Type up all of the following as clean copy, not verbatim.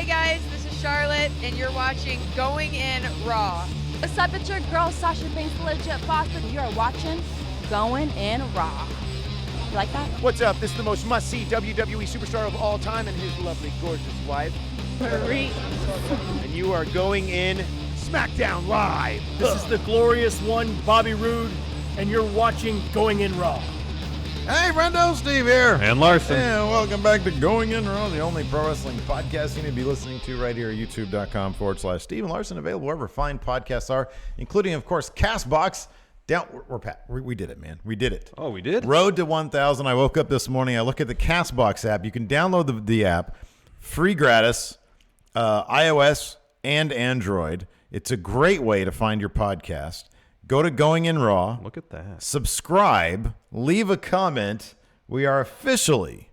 Hey guys, this is Charlotte, and you're watching Going In Raw. What's up, it's your girl Sasha Banks, legit boss, and you're watching Going In Raw. You like that? What's up? This is the most must-see WWE superstar of all time and his lovely, gorgeous wife. Burritos. And you are going in SmackDown Live. This is the glorious one, Bobby Roode, and you're watching Going In Raw. Hey, friendo, Steve here. And Larson. And welcome back to Going In Raw, the only pro wrestling podcast you need to be listening to right here at youtube.com/Steve and Larson, available wherever fine podcasts are, including, of course, CastBox. We did it, man. We did it. Oh, we did? Road to 1,000. I woke up this morning. I look at the CastBox app. You can download the app, free gratis, iOS and Android. It's a great way to find your podcast. Go to Going In Raw. Look at that. Subscribe. Leave a comment. We are officially.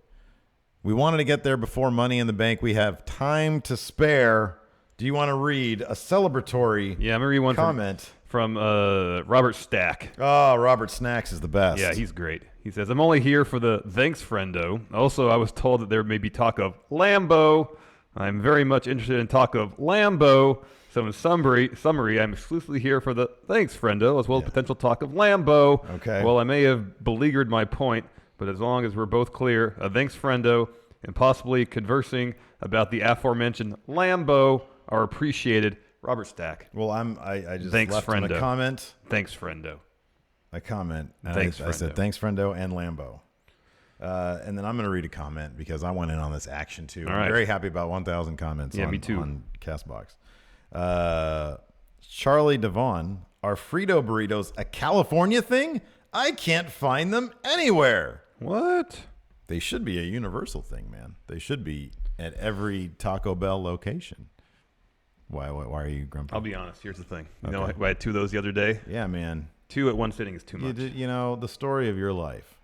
We wanted to get there before Money in the Bank. We have time to spare. Do you want to read a celebratory Yeah, I'm going to read one comment? From Robert Stack. Oh, Robert Snacks is the best. Yeah, he's great. He says, I'm only here for the thanks, friendo. Also, I was told that there may be talk of Lambo. I'm very much interested in talk of Lambo. So in summary, I'm exclusively here for the thanks, friendo, as well as potential talk of Lambo. Okay. Well, I may have beleaguered my point, but as long as we're both clear, a thanks, friendo, and possibly conversing about the aforementioned Lambo are appreciated. Robert Stack. Well, I just thanks, left him friendo. a comment. Thanks, friendo. A comment. And Thanks, I said, friendo. thanks, friendo, and Lambo. And then I'm going to read a comment because I went in on this action, too. All I'm right. very happy about 1,000 comments Yeah, me too. on CastBox. Charlie Devon, are Frito burritos a California thing? I can't find them anywhere. What? They should be a universal thing, man. They should be at every Taco Bell location. Why are you grumpy? I'll be honest. Here's the thing. You Okay. know, I had 2 of those the other day. Yeah, man. 2 at one sitting is too much. You know, the story of your life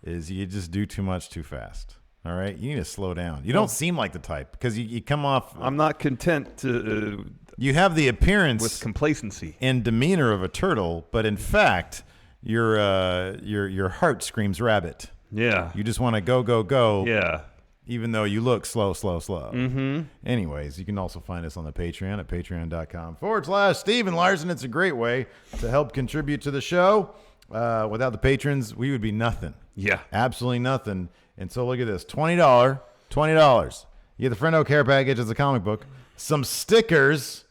is you just do too much too fast. All right? You need to slow down. You don't seem like the type because you come off. I'm not content to You have the appearance with complacency. and demeanor of a turtle, but in fact, your heart screams rabbit. Yeah. You just want to go, go, go. Yeah. Even though you look slow. Mm-hmm. Anyways, you can also find us on the Patreon at patreon.com/Steve and Larson. It's a great way to help contribute to the show. Without the patrons, we would be nothing. Yeah. Absolutely nothing. And so look at this. $20. You get the Friendo Care Package as a comic book. Some stickers.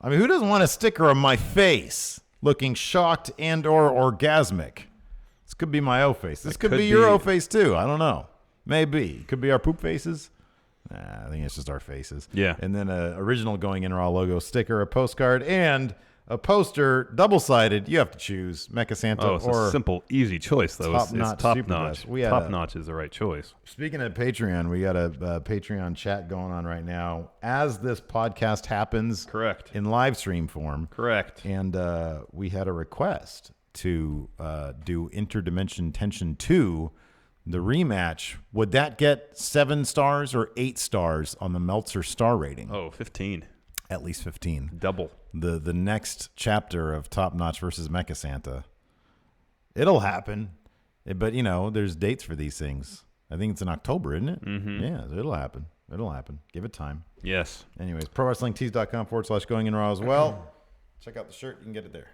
I mean, who doesn't want a sticker of my face looking shocked and or orgasmic? This could be my O face. This could be your O face too. I don't know. Maybe. Could be our poop faces. Nah, I think it's just our faces. Yeah. And then a original Going In Raw logo sticker, a postcard, and a poster, double-sided. You have to choose Mecha Santa Oh, it's or a simple, easy choice, though. It's top-notch top super notch. best. We had Top notch is the right choice. Speaking of Patreon, we got a Patreon chat going on right now as this podcast happens. Correct. In live stream form. Correct. And we had a request to do Interdimension Tension 2, the rematch. Would that get 7 stars or 8 stars on the Meltzer star rating? Oh, 15. At least 15. Double. The next chapter of Top Notch versus Mecha Santa. It'll happen. But, you know, there's dates for these things. I think it's in October, isn't it? Mm-hmm. Yeah, it'll happen. It'll happen. Give it time. Yes. Anyways, ProWrestlingTees.com/Going In Raw as well. Check out the shirt. You can get it there.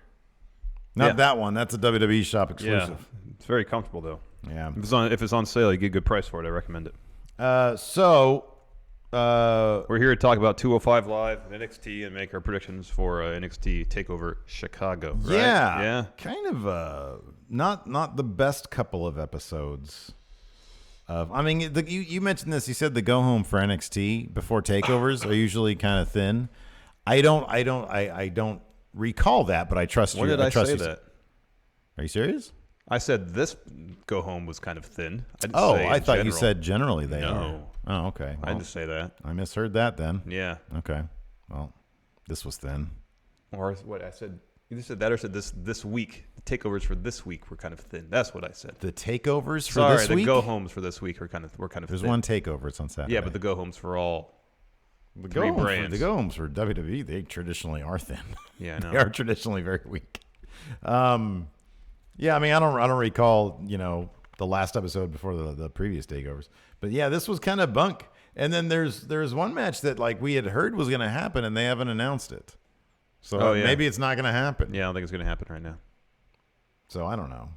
Not that one. That's a WWE shop exclusive. Yeah. It's very comfortable, though. Yeah. If it's on sale, you get a good price for it. I recommend it. We're here to talk about 205 Live and NXT and make our predictions for NXT TakeOver Chicago. Right? Yeah. Kind of not the best couple of episodes. I mean, you mentioned this. You said the go home for NXT before takeovers are usually kind of thin. I don't recall that, but I trust you. When did I say that? Are you serious? I said this go home was kind of thin. I didn't say I in thought you general. said generally they are. No. Oh, okay. I Well, didn't say that. I misheard that then. Yeah. Okay. Well, this was thin. Or what I said. You just said that or said this week. The takeovers for this week were kind of thin. That's what I said. The takeovers for Sorry, this week? the go homes for this week were kind of There's thin. one takeover. It's on Saturday. Yeah, but the go homes for all the three go-homes brands. the go-homes for WWE, they traditionally are thin. Yeah, I know. They are traditionally very weak. Yeah, I mean, I don't recall, the last episode before the previous takeovers. But yeah, this was kind of bunk. And then there's one match that like we had heard was going to happen, and they haven't announced it. So maybe it's not going to happen. Yeah, I don't think it's going to happen right now. So I don't know.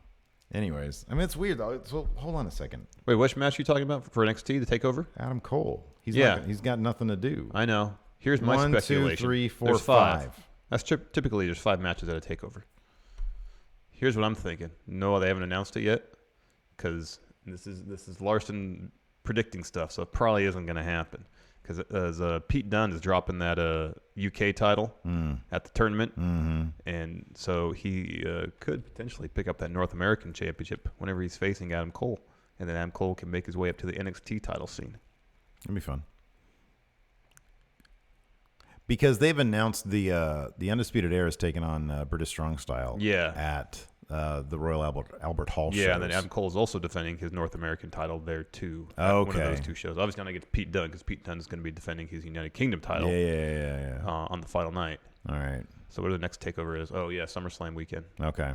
Anyways, I mean, it's weird though. So hold on a second. Wait, which match are you talking about for NXT, the TakeOver? Adam Cole. He's got nothing to do. I know. Here's my 1, speculation. 2, 3, 4, There's 5. That's typically there's 5 matches at a TakeOver. Here's what I'm thinking. No, they haven't announced it yet, because this is Larson predicting stuff, so it probably isn't going to happen. Because as Pete Dunn is dropping that UK title at the tournament, and so he could potentially pick up that North American Championship whenever he's facing Adam Cole, and then Adam Cole can make his way up to the NXT title scene. It'd be fun. Because they've announced the Undisputed Era is taking on British Strong Style at the Royal Albert Hall shows. Yeah, and then Adam Cole is also defending his North American title there too. Okay. One of those 2 shows. Obviously, not against Pete Dunn, because Pete Dunn is going to be defending his United Kingdom title on the final night. All right. So what the next TakeOver is? Oh, yeah, SummerSlam weekend. Okay.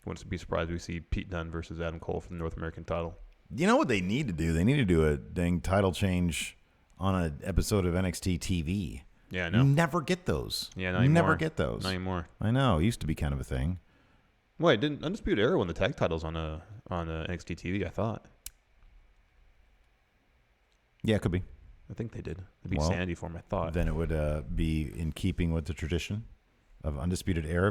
Wouldn't be surprised if we see Pete Dunn versus Adam Cole for the North American title. You know what they need to do? They need to do a dang title change on an episode of NXT TV. Yeah, I know. You never get those. Yeah, not anymore. Never get those. Not anymore. I know. It used to be kind of a thing. Wait, didn't Undisputed Era win the tag titles on NXT TV? I thought. Yeah, it could be. I think they did. They beat Sandy for him, I thought. Then it would be in keeping with the tradition of Undisputed Era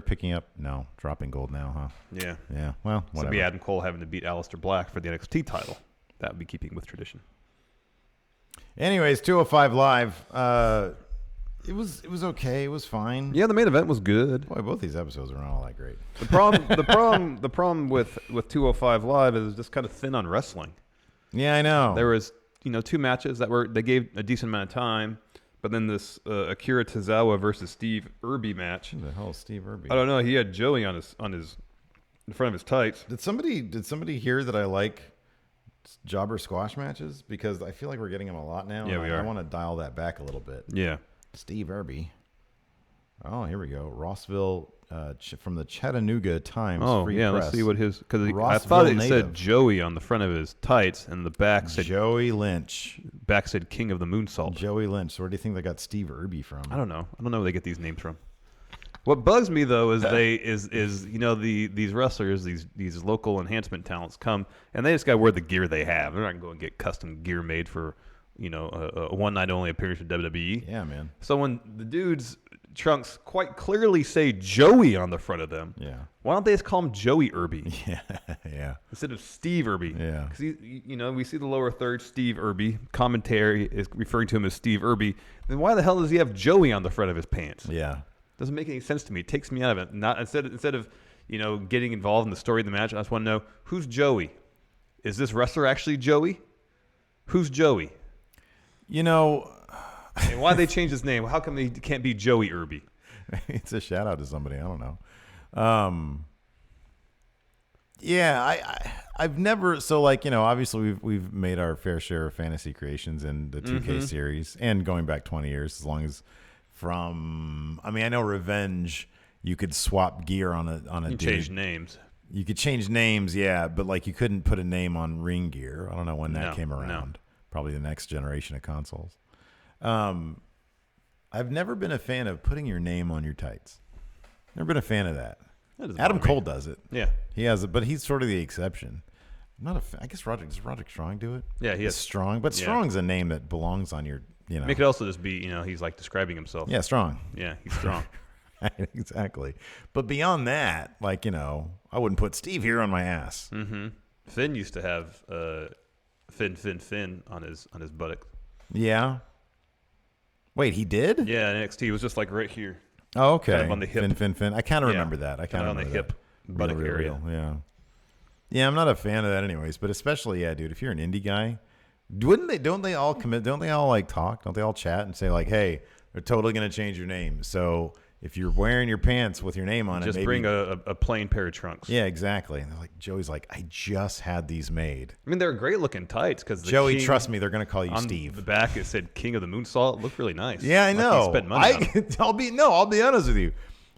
dropping gold now, huh? Yeah. Yeah. Well, whatever. So it'd be Adam Cole having to beat Aleister Black for the NXT title. That would be keeping with tradition. Anyways, 205 Live. It was okay. It was fine. Yeah, the main event was good. Boy, both these episodes are not all that great. The problem with 205 Live is just kind of thin on wrestling. Yeah, I know. There was 2 matches they gave a decent amount of time, but then this Akira Tozawa versus Steve Irby match. Who the hell is Steve Irby? I don't know. He had Joey on his in front of his tights. Did somebody hear that I like jobber squash matches? Because I feel like we're getting them a lot now. Yeah, we are. I want to dial that back a little bit. Yeah. Steve Irby. Oh, here we go. Rossville from the Chattanooga Times. Oh, Free yeah. Press. Let's see what his, because I Rossville thought it native. said Joey on the front of his tights, and the back said Joey Lynch. Back said King of the Moonsault. Joey Lynch. So where do you think they got Steve Irby from? I don't know where they get these names from. What bugs me though is these wrestlers, these local enhancement talents come and they just got to wear the gear they have. They're not going to go and get custom gear made for a one night only appearance in WWE. Yeah, man. So when the dudes' trunks quite clearly say Joey on the front of them, why don't they just call him Joey Irby? Yeah. Instead of Steve Irby. Yeah. Because we see the lower third, Steve Irby. Commentary is referring to him as Steve Irby. Then why the hell does he have Joey on the front of his pants? Yeah. Doesn't make any sense to me. It takes me out of it. Not instead of getting involved in the story of the match, I just want to know who's Joey. Is this wrestler actually Joey? Who's Joey? And why they change his name? How come he can't be Joey Irby? It's a shout out to somebody. I don't know. Yeah, I've never obviously we've made our fair share of fantasy creations in the 2K series and going back 20 years as long as I know Revenge you could swap gear on a dude. Change names. You could change names, yeah, but you couldn't put a name on ring gear. I don't know when that came around. No. Probably the next generation of consoles. I've never been a fan of putting your name on your tights. Never been a fan of that. Adam Cole does it. Yeah, he has it, but he's sort of the exception. I'm not a fan. I guess does Roderick Strong do it? Yeah, he is Strong, but Strong's a name that belongs on your. It could also just be he's like describing himself. Yeah, Strong. Yeah, he's strong. Exactly. But beyond that, I wouldn't put Steve here on my ass. Mm-hmm. Finn used to have Finn on his buttock. Yeah. Wait, he did? Yeah, NXT. It was just like right here. Oh, okay. Kind of on the hip. Finn. I kind of remember that. I kind of on the hip buttock area. Yeah. Yeah, I'm not a fan of that anyways, but especially, dude, if you're an indie guy, don't they all commit? Don't they all talk? Don't they all chat and say hey, they're totally going to change your name. So if you're wearing your pants with your name on just it, bring a plain pair of trunks. Yeah, exactly. And they're Joey's I just had these made. I mean, they're great looking tights because Joey, trust me, they're going to call you on Steve. The back it said King of the Moonsault. It looked really nice. Yeah, I know. He spent money on it. I'll be honest with you.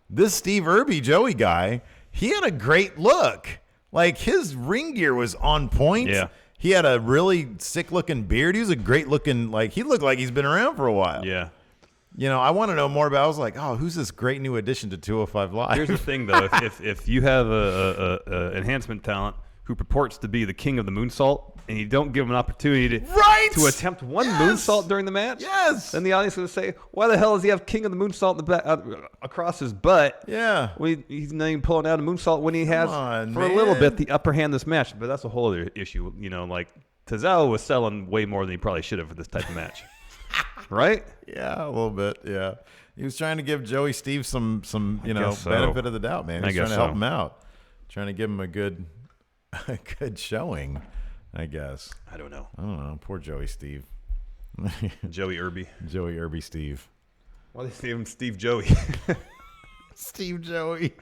This Steve Irby Joey guy, he had a great look. His ring gear was on point. Yeah. He had a really sick-looking beard. He was a great-looking, like, he looked like he's been around for a while. Yeah. You know, I want to know more about. I was like, oh, who's this great new addition to 205 Live? Here's the thing, though. if you have a enhancement talent who purports to be the king of the moonsault, and you don't give him an opportunity to attempt one moonsault during the match, Yes. then the audience is going to say, why the hell does he have king of the moonsault in the back, across his butt? Yeah. He's not even pulling out a moonsault when he has, for a little bit, the upper hand this match. But that's a whole other issue. You know, like, Tozawa was selling way more than he probably should have for this type of match. Right? Yeah, a little bit. Yeah. He was trying to give Joey Steve some benefit of the doubt, man. He's trying to help him out. Trying to give him a good showing, I guess. I don't know. Poor Joey Steve. Joey Irby. Joey Irby Steve. Why do they say him Steve Joey? Steve Joey.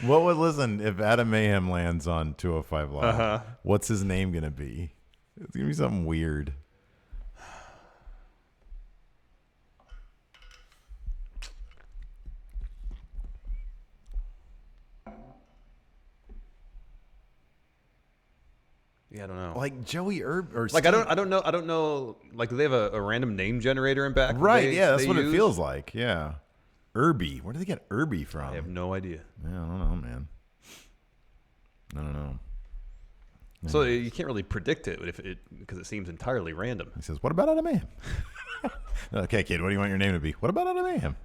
What would, listen, if Adam Mayhem lands on 205 Live, what's his name going to be? It's going to be something weird. Yeah, I don't know. Like Joey Irby or like Steve. I don't know. Like, do they have a random name generator in back? Right? Yeah, that's what it feels like. Yeah, Irby. Where do they get Irby from? I have no idea. Yeah, I don't know, man. I don't know. So you can't really predict it because it seems entirely random. He says, "What about Adam Mayhem?" Okay, kid. What do you want your name to be? What about Adam Mayhem?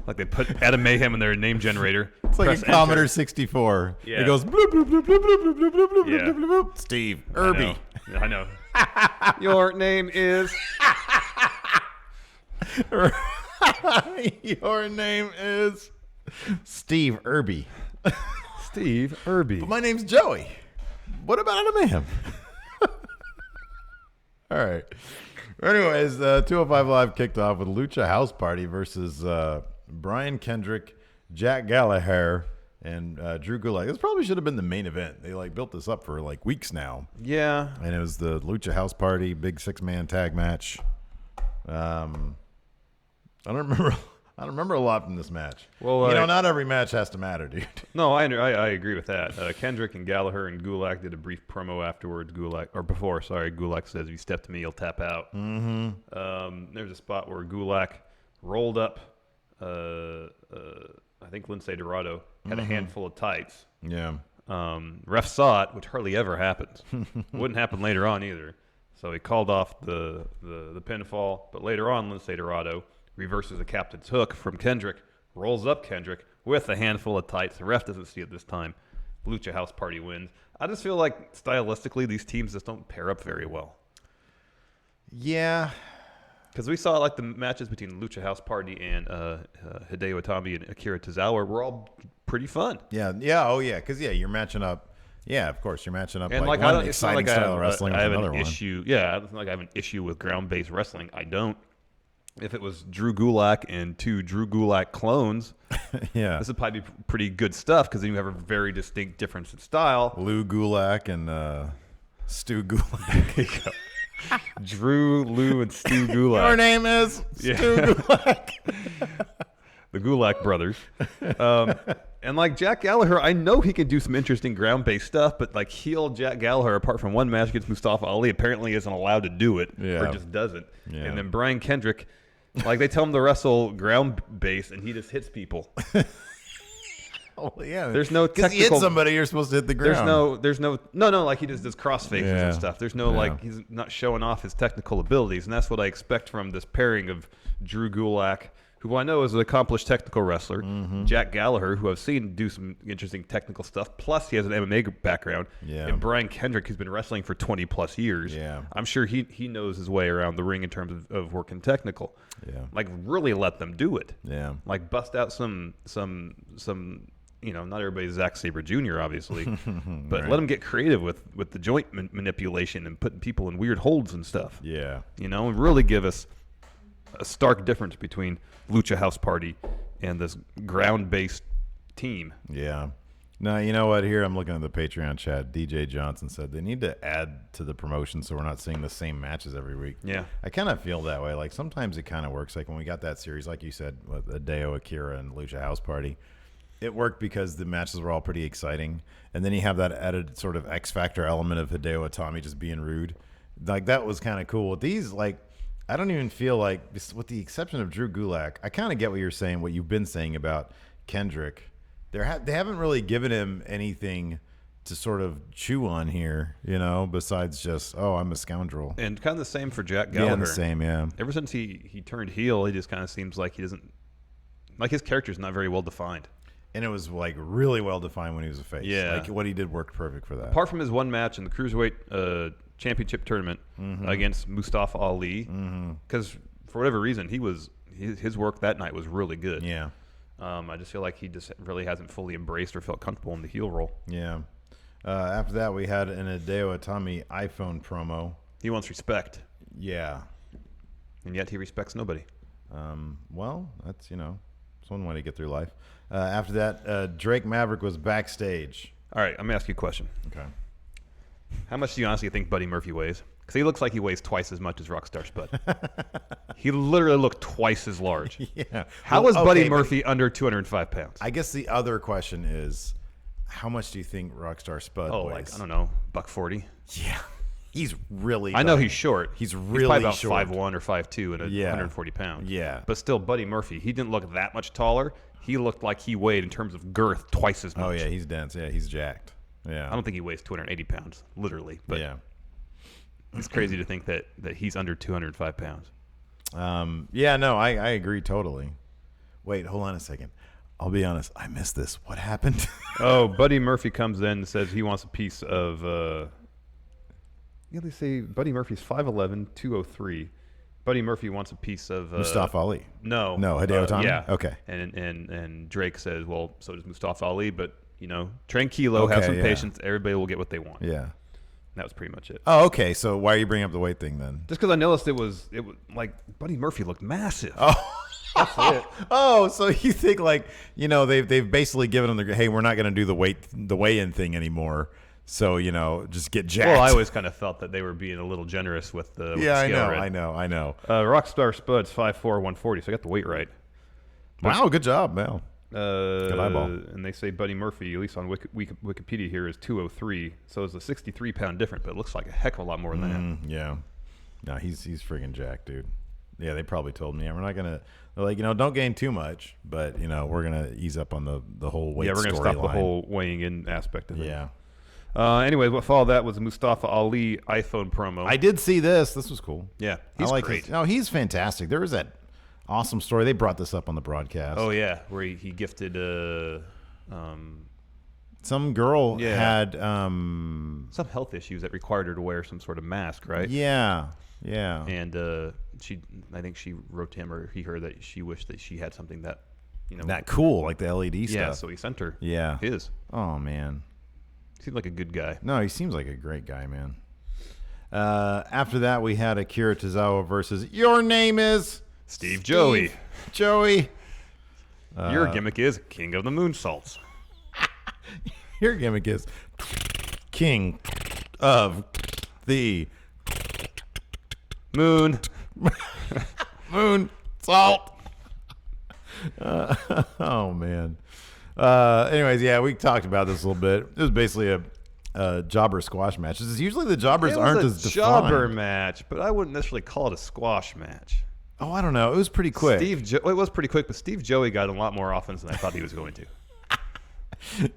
Like they put Adam Mayhem in their name generator. It's like press a Commodore enter. 64. Yeah. It goes bloop, bloop, bloop, bloop, bloop, bloop, bloop, bloop, Yeah. bloop, bloop, bloop. Steve Irby. I know. Your name is. Your name is Steve Irby. Steve Irby. But my name's Joey. What about Adam Mayhem? All right. Anyways, 205 Live kicked off with Lucha House Party versus Brian Kendrick, Jack Gallagher, and Drew Gulak. This probably should have been the main event. They built this up for weeks now. Yeah. And it was the Lucha House Party, big 6-man tag match. I don't remember a lot from this match. Well, not every match has to matter, dude. No, I agree with that. Kendrick and Gallagher and Gulak did a brief promo afterwards. Gulak says, if you step to me, you'll tap out. Mm-hmm. There's a spot where Gulak rolled up, I think Lindsay Dorado, had a handful of tights. Yeah. Ref saw it, which hardly ever happens. Wouldn't happen later on either. So he called off the pinfall. But later on, Lindsay Dorado reverses a captain's hook from Kendrick, rolls up Kendrick with a handful of tights. The ref doesn't see it this time. Lucha House Party wins. I just feel like stylistically these teams just don't pair up very well. Yeah. Because we saw like the matches between Lucha House Party and Hideo Itami and Akira Tozawa were all pretty fun. Yeah. Yeah. Oh, yeah. Because, you're matching up. Yeah, of course. You're matching up and one exciting style of wrestling with another one. Yeah, it's not like I have an issue with ground-based wrestling. I don't. If it was Drew Gulak and two Drew Gulak clones, yeah, this would probably be pretty good stuff because then you have a very distinct difference in style. Lou Gulak and Stu Gulak. Drew, Lou, and Stu Gulak. Your name is Stu Gulak. The Gulak brothers. And like Jack Gallagher, I know he can do some interesting ground-based stuff, but like heel Jack Gallagher, apart from one match against Mustafa Ali, apparently isn't allowed to do it or just doesn't. Yeah. And then Brian Kendrick, like they tell him to wrestle ground-based, and he just hits people. Oh, yeah. There's no technical. Because you hit somebody, you're supposed to hit the ground. There's no, like he just does cross faces and stuff. There's no like he's not showing off his technical abilities, and that's what I expect from this pairing of Drew Gulak, who I know is an accomplished technical wrestler, Jack Gallagher, who I've seen do some interesting technical stuff, plus he has an MMA background, and Brian Kendrick, who's been wrestling for 20-plus years. Yeah. I'm sure he knows his way around the ring in terms of working technical. Yeah. Like, really let them do it. Yeah. Like, bust out some not everybody's Zack Sabre Jr., obviously, but let them get creative with the joint manipulation and putting people in weird holds and stuff. Yeah. And really give us a stark difference between Lucha House Party and this ground-based team. Yeah. Now, you know what? Here I'm looking at the Patreon chat. DJ Johnson said they need to add to the promotion so we're not seeing the same matches every week. Yeah. I kind of feel that way. Like, sometimes it kind of works. Like, when we got that series, like you said, with Hideo Akira and Lucha House Party, it worked because the matches were all pretty exciting, and then you have that added sort of X Factor element of Hideo Itami just being rude. Like that was kind of cool. With these, like, I don't even feel like, with the exception of Drew Gulak, I kind of get what you're saying, what you've been saying about Kendrick. They haven't really given him anything to sort of chew on here, besides just, oh, I'm a scoundrel. And kind of the same for Jack Gallagher. Yeah, the same, yeah. Ever since he turned heel, he just kind of seems like he doesn't, like his character's not very well defined. And it was like really well defined when he was a face. Yeah. Like what he did worked perfect for that. Apart from his one match in the Cruiserweight Championship tournament against Mustafa Ali, because for whatever reason, his work that night was really good. Yeah. I just feel like he just really hasn't fully embraced or felt comfortable in the heel role. Yeah. After that, we had an Hideo Itami iPhone promo. He wants respect. Yeah. And yet he respects nobody. Well, that's, it's one way to get through life. After that, Drake Maverick was backstage. All right, I'm going to ask you a question. Okay. How much do you honestly think Buddy Murphy weighs? Because he looks like he weighs twice as much as Rockstar Spud. He literally looked twice as large. Yeah. How is Buddy Murphy under 205 pounds? I guess the other question is, how much do you think Rockstar Spud weighs? Like, I don't know, $140? Yeah. He's really I know he's short. He's really probably about short. 5'1" or 5'2" and 140 pounds. Yeah. But still, Buddy Murphy, he didn't look that much taller. He looked like he weighed, in terms of girth, twice as much. Oh, yeah, he's dense. Yeah, he's jacked. Yeah. I don't think he weighs 280 pounds, literally. But yeah. It's crazy to think that he's under 205 pounds. Yeah, no, I agree totally. Wait, hold on a second. I'll be honest. I missed this. What happened? Buddy Murphy comes in and says he wants a piece of... they say Buddy Murphy's 5'11", 203. Buddy Murphy wants a piece of... Mustafa Ali. No. No, Hideo Itami? Yeah. Okay. And Drake says, well, so does Mustafa Ali, but, tranquilo, have some patience. Everybody will get what they want. Yeah. That was pretty much it. Oh, okay. So why are you bringing up the weight thing then? Just because I noticed it was like Buddy Murphy looked massive. Oh. That's it. Oh, so you think they've basically given them hey, we're not going to do the weigh-in thing anymore. So, just get jacked. Well, I always kind of felt that they were being a little generous with the scale I know. Rockstar Spud's 5'4", 140, so I got the weight right. Wow, good job, Mel. Good eyeball. And they say Buddy Murphy, at least on Wikipedia here, is 203. So it's a 63-pound difference, but it looks like a heck of a lot more than that. Yeah. No, he's friggin' jacked, dude. Yeah, they probably told me, we're not going to, they're like, don't gain too much, but, we're going to ease up on the whole weight storyline. Yeah, we're going to stop the whole weighing in aspect of it. Yeah. Anyway, what followed that was a Mustafa Ali iPhone promo. I did see this. This was cool. Yeah, he's great. No, he's fantastic. There was that awesome story. They brought this up on the broadcast. Oh, yeah, where he gifted some girl had some health issues that required her to wear some sort of mask, right? Yeah. And I think she wrote to him, or he heard that she wished that she had something that, that cool, like the LED stuff. Yeah, so he sent her. Yeah. His. Oh, man. Seems like a good guy. No, he seems like a great guy, man. After that, we had Akira Tozawa versus Your Name is Steve Joey. Joey. Your gimmick is King of the Moonsaults. Your gimmick is King of the Moon. Moon Salt. Oh, man. Anyways, yeah, we talked about this a little bit. It was basically a jobber squash match. This is usually the jobbers aren't as defined. Jobber match, but I wouldn't necessarily call it a squash match. Oh, I don't know. It was pretty quick. It was pretty quick, but Steve Joey got a lot more offense than I thought he was going to.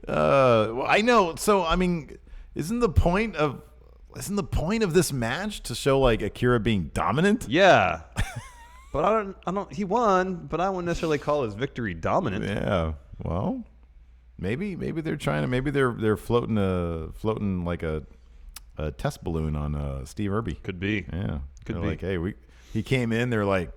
Well, I know. So, I mean, isn't the point of this match to show like Akira being dominant? Yeah. But I don't. He won, but I wouldn't necessarily call his victory dominant. Yeah. Well, maybe they're trying to. Maybe they're floating like a test balloon on Steve Irby. Could be. Yeah. Could they're be. Like, hey, he came in. They're like,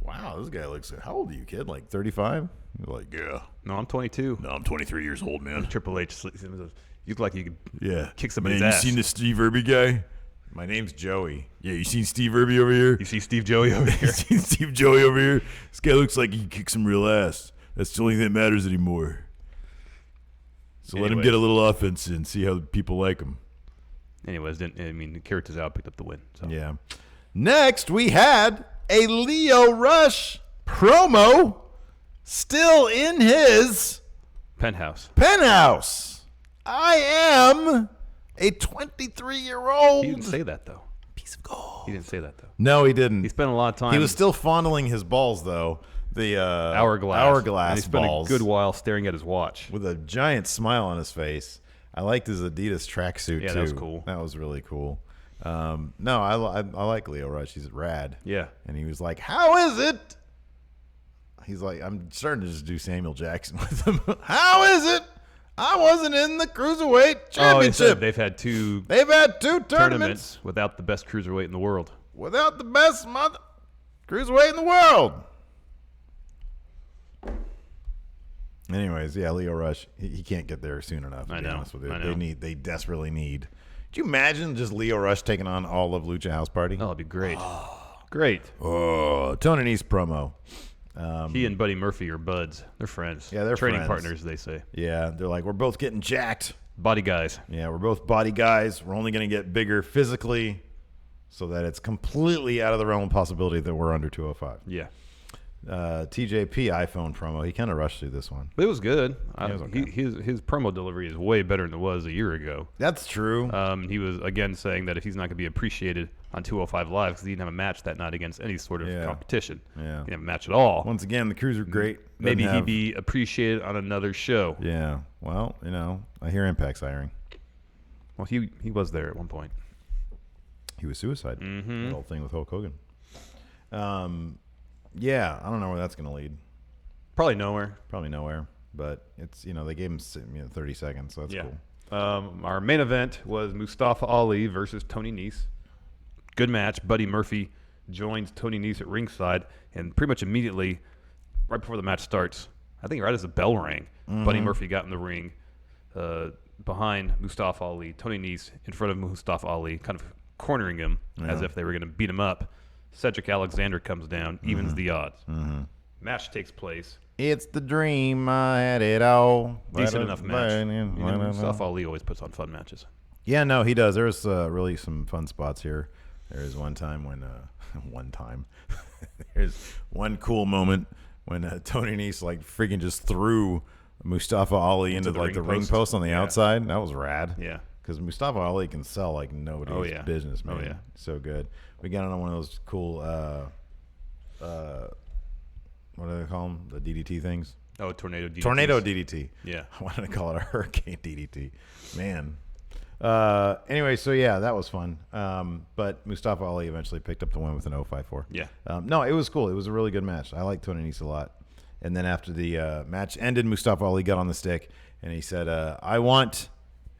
wow, this guy looks. How old are you, kid? Like 35? You're like, yeah. No, I'm 22. No, I'm 23 years old, man. Triple H. You look like you could kick somebody's man, ass. You seen the Steve Irby guy? My name's Joey. Yeah, you seen Steve Irby over here? You see Steve Joey over here? You seen Steve Joey over here? This guy looks like he can kick some real ass. That's the only thing that matters anymore. So let him get a little offense in, see how people like him. Anyways, Akira Tozawa picked up the win. So. Yeah. Next, we had a Lio Rush promo still in his Penthouse. Penthouse. I am a 23-year-old. He didn't say that, though. Piece of gold. He didn't say that, though. No, he didn't. He spent a lot of time. He was still fondling his balls, though. The hourglass And he spent balls. a good while staring at his watch. With a giant smile on his face. I liked his Adidas tracksuit, too. Yeah, that was cool. That was really cool. No, I like Leo Rush. He's rad. Yeah. And he was like, how is it? He's like, I'm starting to just do Samuel Jackson with him. How is it? I wasn't in the Cruiserweight Championship. They've had two tournaments without the best cruiserweight in the world. without the best Cruiserweight in the world. Anyways, yeah, Leo Rush, he can't get there soon enough. To be honest with you. I know. They desperately need. Could you imagine just Leo Rush taking on all of Lucha House Party? Oh, that'd be great. Great. Oh, Tony Nese promo. He and Buddy Murphy are buds. They're friends. Yeah, they're training friends. partners, they say. Yeah, they're like, we're both getting jacked. Body guys. Yeah, we're both body guys. We're only going to get bigger physically so that it's completely out of the realm of possibility that we're under 205. Yeah. TJP iPhone promo. He kind of rushed through this one. But it was good. It was okay. His promo delivery is way better than it was a year ago. That's true. He was, again, saying that if he's not going to be appreciated on 205 Live because he didn't have a match that night against any sort of competition. Yeah. He didn't have a match at all. Once again, the crews are great. Maybe he'd be appreciated on another show. Yeah. Well, I hear Impact's hiring. Well, he was there at one point. He was Suicide. Mm-hmm. That whole thing with Hulk Hogan. Yeah, I don't know where that's going to lead. Probably nowhere. Probably nowhere. But it's they gave him 30 seconds, so that's cool. Our main event was Mustafa Ali versus Tony Nese. Good match. Buddy Murphy joins Tony Nese at ringside, and pretty much immediately, right before the match starts, I think right as the bell rang, Buddy Murphy got in the ring behind Mustafa Ali. Tony Nese in front of Mustafa Ali, kind of cornering him as if they were going to beat him up. Cedric Alexander comes down, evens the odds. Match takes place. It's the dream. I had it all. Decent enough match. Mustafa Ali always puts on fun matches. Yeah, no, he does. There's really some fun spots here. There is one time when there's one cool moment when Tony Nese freaking just threw Mustafa Ali into the ring post on the outside. That was rad. Yeah. Because Mustafa Ali can sell like nobody's business, man. Oh, yeah. So good. We got on one of those cool, what do they call them? The DDT things? Oh, tornado DDT. Tornado DDT. Yeah. I wanted to call it a hurricane DDT. Man. Anyway, so yeah, that was fun. But Mustafa Ali eventually picked up the win with an 054. Yeah. No, it was cool. It was a really good match. I like Tony Nese a lot. And then after the match ended, Mustafa Ali got on the stick and he said, I want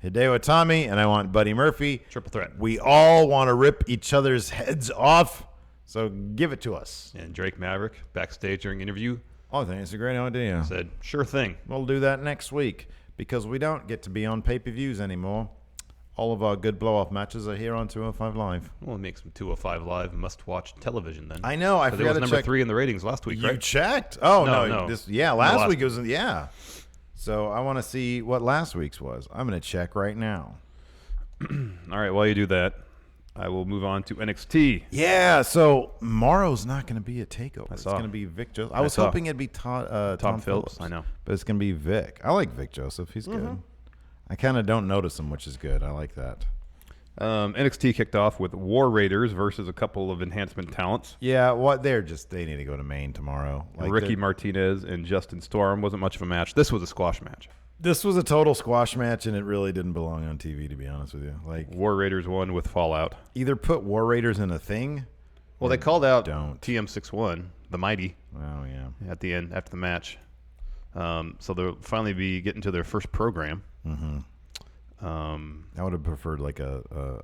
Hideo Itami and I want Buddy Murphy. Triple threat. We all want to rip each other's heads off, so give it to us. And Drake Maverick, backstage during interview, I think it's a great idea. said, sure thing. We'll do that next week because we don't get to be on pay-per-views anymore. All of our good blow-off matches are here on 205 Live. We'll make some 205 Live must-watch television then. I know. I forgot it was to number check. 3 in the ratings last week, You right? checked? Oh, no. No. Last week it was, So I want to see what last week's was. I'm going to check right now. All right, while you do that, I will move on to NXT. Yeah, so Morrow's not going to be a takeover. It's saw. going to be Vic Joseph. I was hoping it'd be Tom Phillips. I know. But it's going to be Vic. I like Vic Joseph. He's good. I kind of don't notice him, which is good. I like that. NXT kicked off with War Raiders versus a couple of enhancement talents. Yeah, they need to go to Maine tomorrow. Ricky Martinez and Justin Storm. Wasn't much of a match. This was a squash match. This was a total squash match, and it really didn't belong on TV, to be honest with you. War Raiders won with Fallout. Either put War Raiders in a thing. Well, they called out Don't. TM61, the Mighty, Oh, yeah. at the end after the match. So they'll finally be getting to their first program. I would have preferred a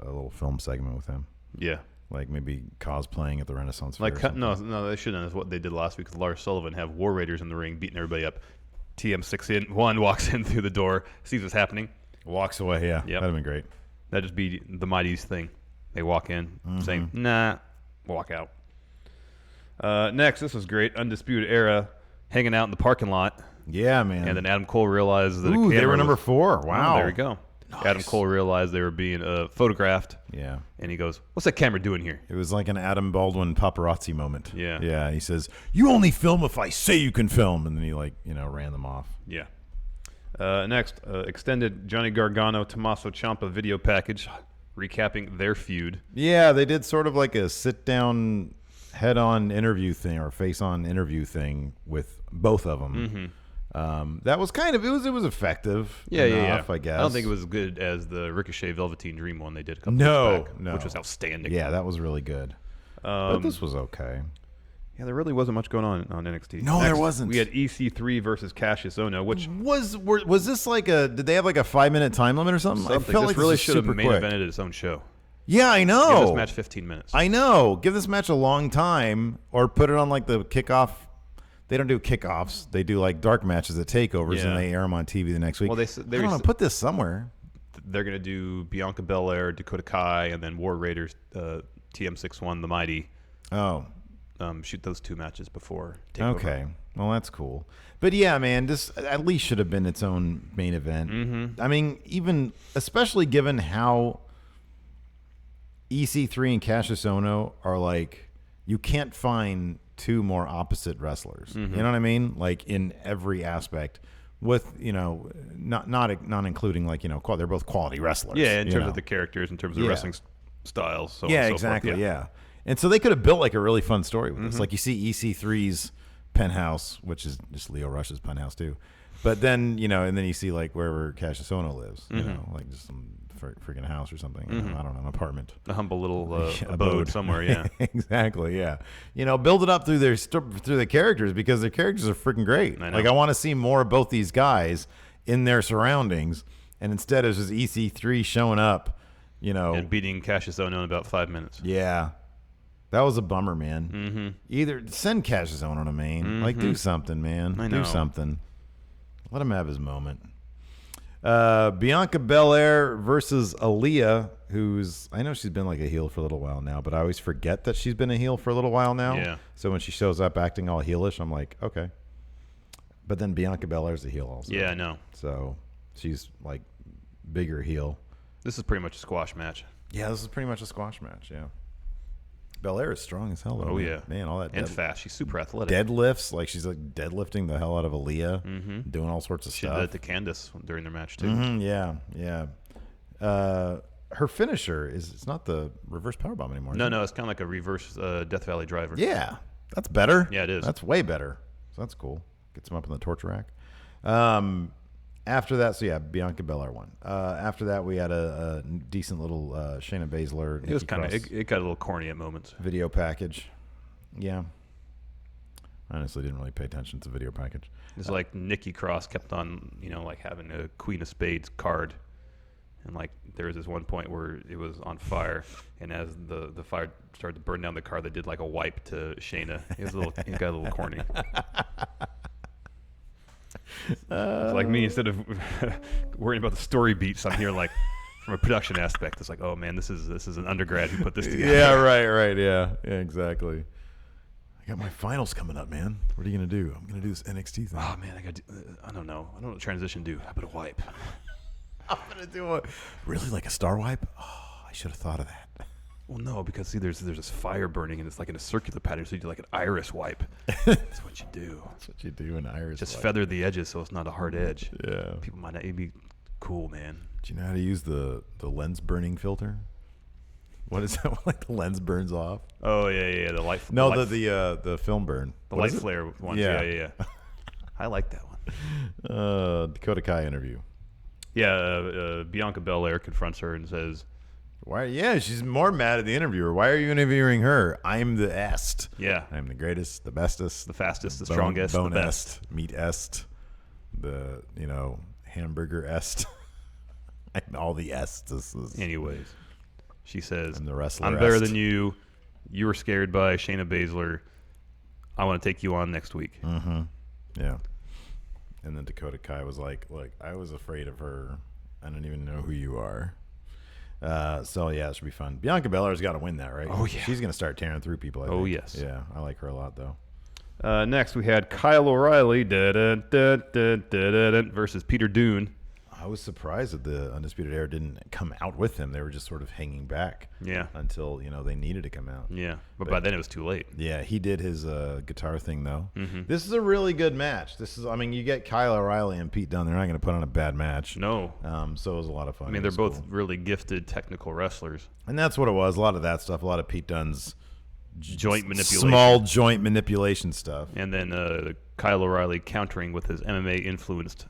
little film segment with him. Yeah. Maybe cosplaying at the Renaissance Fair. No, they shouldn't. That's what they did last week with Lars Sullivan. Have War Raiders in the ring, beating everybody up. TM61 walks in through the door, sees what's happening. Walks away, yeah. Yep. That'd have been great. That'd just be the Mighty's thing. They walk in, saying, nah, walk out. Next, this was great. Undisputed Era hanging out in the parking lot. Yeah, man. And then Adam Cole realized that they were number 4. Wow. There we go. Nice. Adam Cole realized they were being photographed. Yeah. And he goes, what's that camera doing here? It was like an Adam Baldwin paparazzi moment. Yeah. Yeah. He says, you only film if I say you can film. And then he ran them off. Yeah. Next, extended Johnny Gargano Tommaso Ciampa video package recapping their feud. Yeah, they did sort of like a sit-down, head-on interview thing or face-on interview thing with both of them. That was kind of it was effective. Enough, I guess. I don't think it was as good as the Ricochet Velveteen Dream one they did a couple No, weeks back, no. which was outstanding. Yeah, that was really good. But this was okay. Yeah, there really wasn't much going on NXT. No, there wasn't. We had EC3 versus Cassius Ono, which Was this like did they have like a 5-minute time limit or something? I something. felt This like really was should have super main quick. evented its own show. Yeah, I know. Give this match 15 minutes. I know. Give this match a long time, or put it on like the kickoff. They don't do kickoffs. They do like dark matches at takeovers, Yeah. and they air them on TV the next week. Well, I don't know. Put this somewhere. They're going to do Bianca Belair, Dakota Kai, and then War Raiders, TM61, The Mighty. Oh, Shoot those 2 matches before TakeOver. okay. Well, that's cool. But yeah, man, this at least should have been its own main event. I mean, even especially given how EC3 and Cassius Ono are like, you can't find 2 more opposite wrestlers. You know what I mean? Like in every aspect, with not including like they're both quality wrestlers. Yeah, in you terms know? of the characters, in terms of Yeah. wrestling styles. So Yeah, on and so exactly. Forth. Yeah. And so they could have built like a really fun story with this. Like you see EC3's penthouse, which is just Leo Rush's penthouse too. But then, and then you see like wherever Cassius Ono lives, like just some freaking house or something. I don't know, an apartment. A humble little abode somewhere, yeah. Exactly, yeah. Build it up through the characters, because their characters are freaking great. I know. Like I want to see more of both these guys in their surroundings, and instead it's just EC3 showing up, And beating Cassius Ono in about 5 minutes. Yeah. That was a bummer, man. Either send Cassius Ono to main. Like, do something, man. I know. Do something. Let him have his moment. Bianca Belair versus Aaliyah, I know she's been like a heel for a little while now, but I always forget that she's been a heel for a little while now. Yeah. So when she shows up acting all heelish, I'm like, okay. But then Bianca Belair's a heel also. Yeah, I know. So she's like bigger heel. This is pretty much a squash match. Yeah, this is pretty much a squash match, yeah. Belair is strong as hell, though. Oh, yeah. Man, all that And fast. She's super athletic. deadlifts, like she's like deadlifting the hell out of Aaliyah, doing all sorts of She did stuff. that to Candice during their match, too. Yeah. Her finisher it's not the reverse powerbomb anymore. is it? No, it's kind of like a reverse Death Valley driver. Yeah, that's better. Yeah, it is. That's way better. So that's cool. Gets him up in the torture rack. After that, so yeah, Bianca Belair won. After that, we had a decent little Shayna Baszler. It was Nikki kind of, Cross it got a little corny at moments. video package. Yeah. I honestly didn't really pay attention to the video package. It's like Nikki Cross kept on, like having a Queen of Spades card. And like there was this one point where it was on fire, and as the fire started to burn down the car, they did like a wipe to Shayna. It got a little corny. It's like me, instead of worrying about the story beats, I'm here like from a production aspect. It's like, oh man, this is an undergrad who put this together. Yeah, right. Yeah, exactly. I got my finals coming up, man. What are you gonna do? I'm gonna do this NXT thing. Oh man, I don't know what transition do. How about a wipe? I'm gonna do a really like a star wipe. Oh, I should have thought of that. Well, no, because see, there's this fire burning, and it's like in a circular pattern, so you do like an iris wipe. That's what you do. That's what you do in Irish. Just wipe. feather the edges so it's not a hard edge. Yeah. People might not. It'd be cool, man. Do you know how to use the lens burning filter? What is that? Like the lens burns off? Oh yeah. The light. No, the film burn. the What light is it? flare ones. Yeah. Yeah. I like that one. Dakota Kai interview. Yeah, Bianca Belair confronts her and says, Why? Yeah, she's more mad at the interviewer. Why are you interviewing her? I'm the est. "Yeah, I'm the greatest, the bestest, the fastest, the strongest, the best." meat est, the hamburger est, and all the ests. Anyways, she says, I'm the wrestler "I'm better est. than you. You were scared by Shayna Baszler. I want to take you on next week." Yeah. And then Dakota Kai was like, "Look, I was afraid of her. I don't even know who you are." So yeah, it should be fun. Bianca Belair's got to win that, right? Oh, yeah. She's gonna start tearing through people. I Oh, think. yes. Yeah, I like her a lot though. Next, we had Kyle O'Reilly versus Peter Dune. I was surprised that the Undisputed Era didn't come out with him. They were just sort of hanging back. Yeah. Until, they needed to come out. Yeah. But by then it was too late. Yeah, he did his guitar thing, though. Mm-hmm. This is a really good match. You get Kyle O'Reilly and Pete Dunne. They're not going to put on a bad match. No. So it was a lot of fun. I mean, they're both really gifted technical wrestlers. And that's what it was. A lot of that stuff. A lot of Pete Dunne's joint manipulation. Small joint manipulation stuff. And then Kyle O'Reilly countering with his MMA-influenced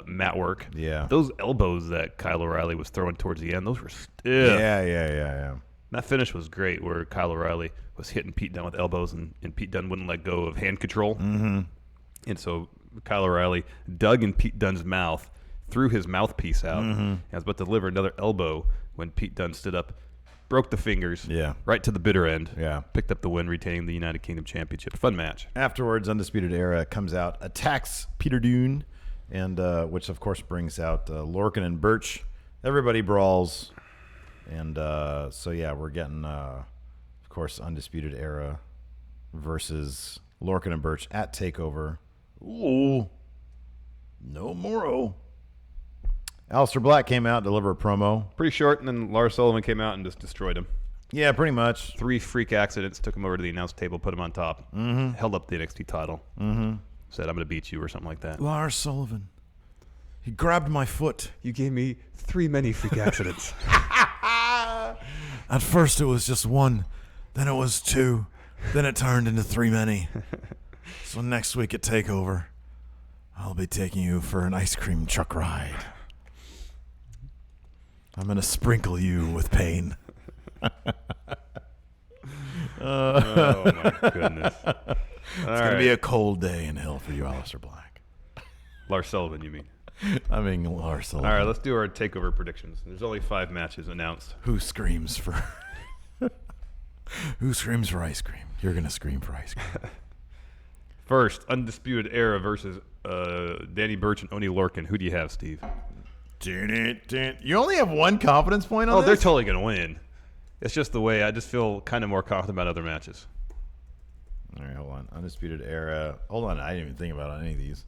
mat work. Yeah. Those elbows that Kyle O'Reilly was throwing towards the end, those were stiff. Yeah. That finish was great, where Kyle O'Reilly was hitting Pete Dunne with elbows, and Pete Dunne wouldn't let go of hand control. Mm-hmm. And so Kyle O'Reilly dug in Pete Dunne's mouth, threw his mouthpiece out, and was about to deliver another elbow when Pete Dunne stood up, broke the fingers, right to the bitter end, picked up the win, retaining the United Kingdom Championship. Fun match. Afterwards, Undisputed Era comes out, attacks Peter Dunne, and which, of course, brings out Lorcan and Birch. Everybody brawls. And we're getting, of course, Undisputed Era versus Lorcan and Birch at TakeOver. Ooh, no more. Aleister Black came out, delivered a promo. Pretty short, and then Lars Sullivan came out and just destroyed him. Yeah, pretty much. 3 freak accidents, took him over to the announce table, put him on top, held up the NXT title, said, "I'm going to beat you," or something like that. Lars Sullivan. He grabbed my foot. You gave me 3 many freak accidents. At first it was just 1, then it was 2, then it turned into 3 many. So next week at TakeOver, I'll be taking you for an ice cream truck ride. I'm going to sprinkle you with pain. Oh, my goodness. It's going to be a cold day in hell for you, Aleister Black. Lars Sullivan, you mean? I mean, Lars Sullivan. All right, let's do our TakeOver predictions. There's only 5 matches announced. Who screams for... Who screams for ice cream? You're going to scream for ice cream. First, Undisputed Era versus Danny Burch and Oney Lorcan. Who do you have, Steve? You only have 1 confidence point on this? Oh, they're totally going to win. It's just the way I just feel kind of more confident about other matches. All right, hold on. Undisputed Era. Hold on. I didn't even think about any of these.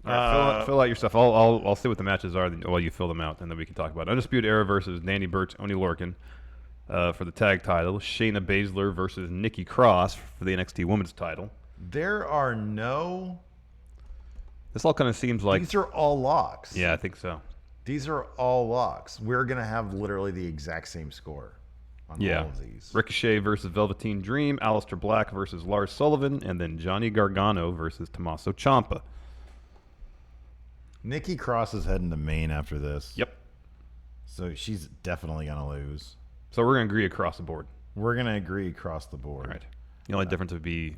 All right, fill out your stuff. I'll see what the matches are while you fill them out, and then we can talk about it. Undisputed Era versus Danny Burch, Oney Lorcan for the tag title. Shayna Baszler versus Nikki Cross for the NXT Women's title. There are no... This all kind of seems like... These are all locks. Yeah, I think so. These are all locks. We're going to have literally the exact same score on all of these. Ricochet versus Velveteen Dream, Aleister Black versus Lars Sullivan, and then Johnny Gargano versus Tommaso Ciampa. Nikki Cross is heading to Maine after this. Yep. So she's definitely going to lose. So we're going to agree across the board. We're going to agree across the board. All right. The only difference would be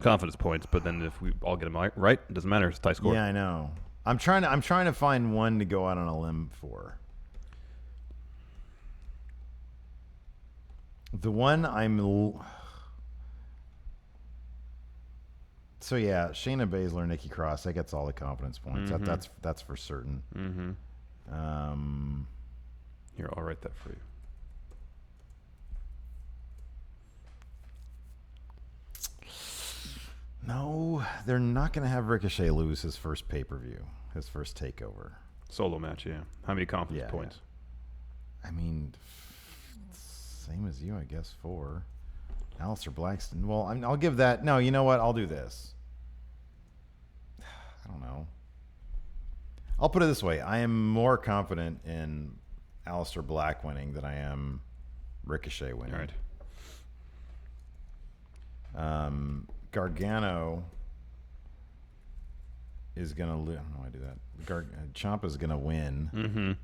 confidence points, but then if we all get them right, it doesn't matter. It's a tie score. Yeah, I know. I'm trying to find one to go out on a limb for. The one So yeah, Shayna Baszler, Nikki Cross, that gets all the confidence points. That's for certain. Here, I'll write that for you. No, they're not going to have Ricochet lose his first pay-per-view, his first TakeOver. Solo match, yeah. How many confidence points? I mean, same as you, I guess, 4. Aleister Blackson. Well, I'll give that. No, you know what? I'll do this. I don't know. I'll put it this way. I am more confident in Aleister Black winning than I am Ricochet winning. All right. Gargano is going to lose. I don't know why I do that. Ciampa's going to win.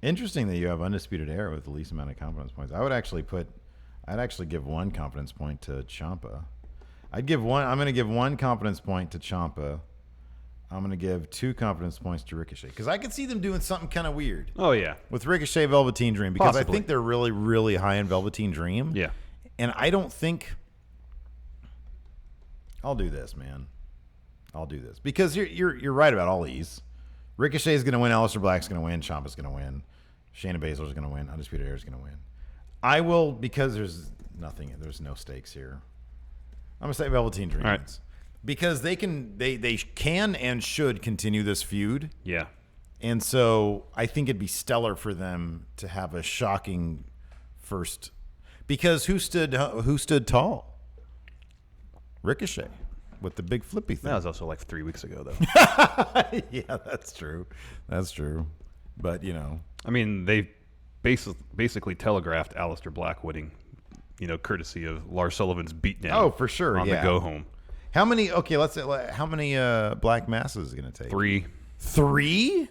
Interesting that you have Undisputed Era with the least amount of confidence points. I'd actually give 1 confidence point to Ciampa. I'm going to give 1 confidence point to Ciampa. I'm going to give 2 confidence points to Ricochet because I could see them doing something kind of weird. Oh yeah, with Ricochet, Velveteen Dream, because possibly. I think they're really, really high in Velveteen Dream. Yeah, and I don't think I'll do this, man. I'll do this because you're right about all these. Ricochet is going to win. Aleister Black's going to win. Ciampa's going to win. Shayna Baszler is going to win. Undisputed Era is going to win. I will, because there's no stakes here. I'm going to say Velveteen Dream. Right. wins. Because they can and should continue this feud. Yeah. And so I think it'd be stellar for them to have a shocking first. Because who stood tall? Ricochet with the big flippy thing. That was also like 3 weeks ago, though. Yeah, that's true. That's true. But, you know. I mean, they basically telegraphed Aleister Black winning, courtesy of Lars Sullivan's beatdown. Oh, for sure. On the go home. How many, let's say, how many black masses is it going to take? 3. 3?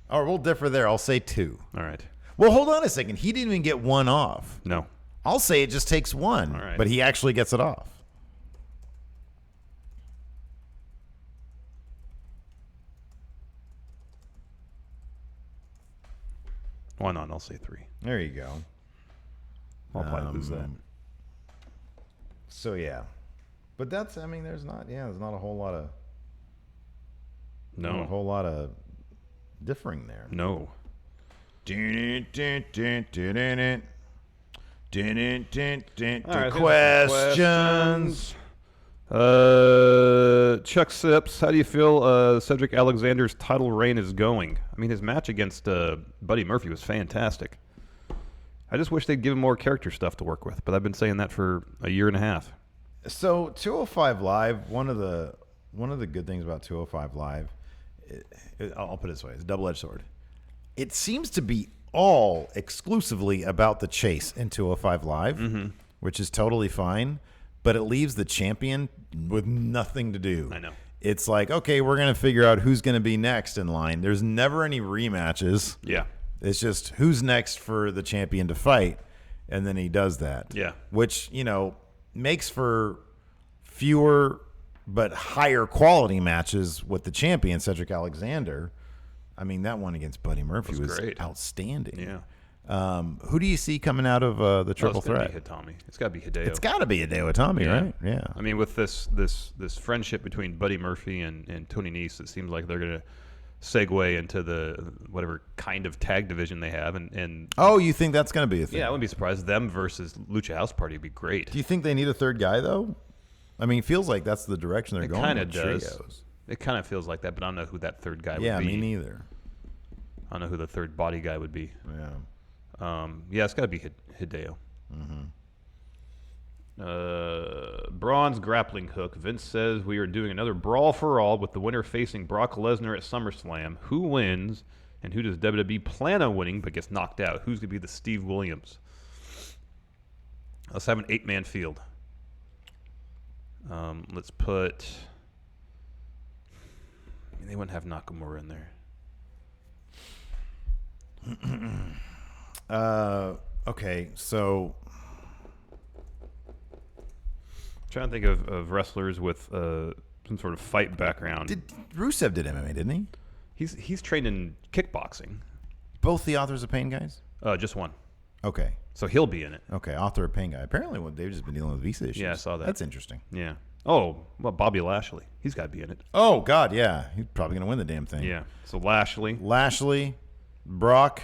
Oh, we'll differ there. I'll say 2. All right. Well, hold on a second. He didn't even get one off. No. I'll say it just takes one. All right. But he actually gets it off. Why not? I'll say 3. There you go. I'll probably lose that. So, yeah. But that's, there's not a whole lot of... No. Not a whole lot of differing there. No. Questions. Chuck Sips, how do you feel Cedric Alexander's title reign is going? I mean, his match against Buddy Murphy was fantastic. I just wish they'd give him more character stuff to work with, but I've been saying that for a year and a half. So 205 Live, one of the good things about 205 Live, I'll put it this way, it's a double-edged sword. It seems to be all exclusively about the chase in 205 Live, which is totally fine, but it leaves the champion with nothing to do. I know. It's like, okay, we're going to figure out who's going to be next in line. There's never any rematches. Yeah. It's just who's next for the champion to fight, and then he does that. Yeah. Which, makes for fewer but higher quality matches with the champion, Cedric Alexander. I mean, that one against Buddy Murphy was great. Outstanding. Yeah. Who do you see coming out of the triple threat? It's got to be Hideo. It's got to be Hideo Itami, right? Yeah. I mean, with this friendship between Buddy Murphy and Tony Nese, it seems like they're going to segue into the whatever kind of tag division they have. And oh, you think that's going to be a thing? Yeah, I wouldn't be surprised. Them versus Lucha House Party would be great. Do you think they need a third guy, though? I mean, it feels like that's the direction they're going. It kind of does. Trios. It kind of feels like that, but I don't know who that third guy would be. Yeah, me neither. I don't know who the third body guy would be. Yeah. Yeah, it's got to be Hideo. Braun's grappling hook. Vince says we are doing another Brawl for All with the winner facing Brock Lesnar at SummerSlam. Who wins, and who does WWE plan on winning but gets knocked out? Who's going to be the Steve Williams? Let's have an 8-man field. Let's put... they wouldn't have Nakamura in there. Okay, so... Trying to think of wrestlers with some sort of fight background. Rusev did MMA, didn't he? He's trained in kickboxing. Both the Authors of Pain guys? Just one. Okay. So he'll be in it. Okay, Author of Pain guy. Apparently they've just been dealing with visa issues. Yeah, I saw that. That's interesting. Yeah. Oh, well, Bobby Lashley. He's got to be in it. Oh, God, yeah. He's probably going to win the damn thing. Yeah. So Lashley, Brock.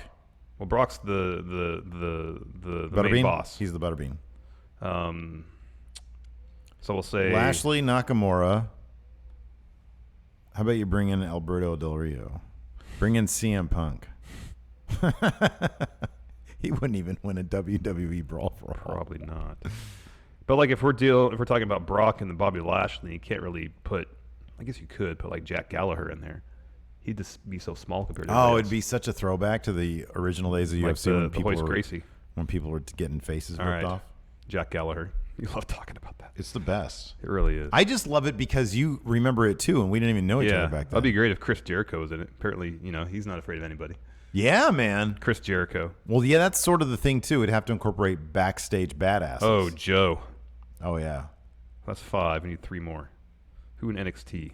Well, Brock's the main boss. He's the Butterbean. So we'll say Lashley, Nakamura. How about you bring in Alberto Del Rio? Bring in CM Punk. He wouldn't even win a WWE Brawl for All. Probably not. But like if we're talking about Brock and the Bobby Lashley, you can't really put. I guess you could put like Jack Gallagher in there. He'd just be so small compared to. Oh, it'd be such a throwback to the original days of like UFC when people were getting faces ripped off. Jack Gallagher. You love talking about that. It's the best. It really is. I just love it because you remember it too, and we didn't even know each other back then. That'd be great if Chris Jericho was in it. Apparently, he's not afraid of anybody. Yeah, man. Chris Jericho. Well, yeah, that's sort of the thing too. It'd have to incorporate backstage badasses. Oh, Joe. Oh, yeah. That's 5. We need 3 more. Who in NXT?